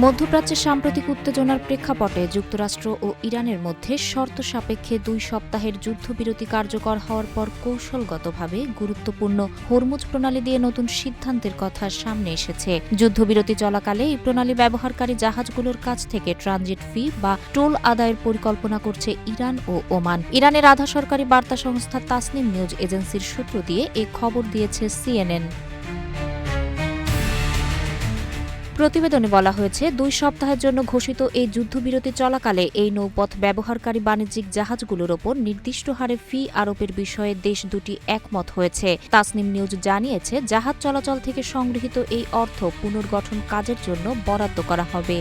মধ্যপ্রাচ্যের সাম্প্রতিক উত্তেজনার প্রেক্ষাপটে যুক্তরাষ্ট্র ও ইরানের মধ্যে শর্ত সাপেক্ষে ২ সপ্তাহের যুদ্ধবিরতি কার্যকর হওয়ার পর কৌশলগতভাবে গুরুত্বপূর্ণ হরমুজ প্রণালী দিয়ে নতুন সিদ্ধান্তের কথা সামনে এসেছে। যুদ্ধবিরতি চলাকালে এই প্রণালী ব্যবহারকারী জাহাজগুলোর কাছ থেকে ট্রানজিট ফি বা টোল আদায়ের পরিকল্পনা করছে ইরান ও ওমান। ইরানের আধা সরকারি বার্তা সংস্থা তাসনিম নিউজ এজেন্সির সূত্র দিয়ে এ খবর দিয়েছে CNN। প্রতিবেদনে বলা হয়েছে ২ সপ্তাহের জন্য ঘোষিত এই যুদ্ধবিরতি চলাকালে এই নৌপথ ব্যবহারকারী বাণিজ্যিক জাহাজগুলোর ওপর নির্দিষ্ট হারে ফি আরোপের বিষয়ে দেশ দুটি একমত হয়েছে। তাসনিম নিউজ জানিয়েছে, জাহাজ চলাচল থেকে সংগৃহীত এই অর্থ পুনর্গঠন কাজের জন্য বরাদ্দ করা হবে।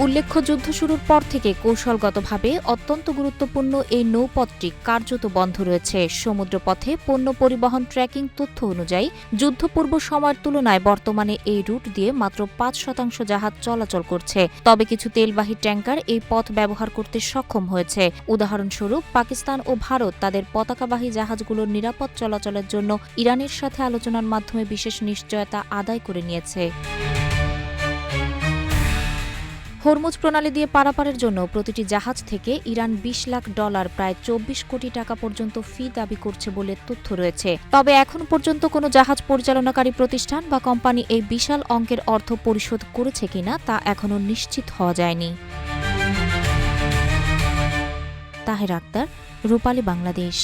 উল্লেখ্য, যুদ্ধ শুরুর পর থেকে কৌশলগতভাবে অত্যন্ত গুরুত্বপূর্ণ এই নৌপথটি কার্যত বন্ধ রয়েছে। সমুদ্রপথে পণ্য পরিবহন ট্র্যাকিং তথ্য অনুযায়ী যুদ্ধপূর্ব সময়ের তুলনায় বর্তমানে এই রুট দিয়ে মাত্র ৫% জাহাজ চলাচল করছে। তবে কিছু তেলবাহী ট্যাঙ্কার এই পথ ব্যবহার করতে সক্ষম হয়েছে। উদাহরণস্বরূপ, পাকিস্তান ও ভারত তাদের পতাকাবাহী জাহাজগুলোর নিরাপদ চলাচলের জন্য ইরানের সাথে আলোচনার মাধ্যমে বিশেষ নিশ্চয়তা আদায় করে নিয়েছে। হরমুজ প্রণালী দিয়ে পারাপারের জন্য প্রতিটি জাহাজ থেকে ইরান $২০ লাখ প্রায় ২৪ কোটি টাকা পর্যন্ত ফি দাবি করছে বলে তথ্য রয়েছে। তবে এখন পর্যন্ত কোনো জাহাজ পরিচালনাকারী প্রতিষ্ঠান বা কোম্পানি এই বিশাল অঙ্কের অর্থ পরিশোধ করেছে কিনা তা এখনও নিশ্চিত হওয়া যায়নি। তাহের আক্তার, রূপালী বাংলাদেশ।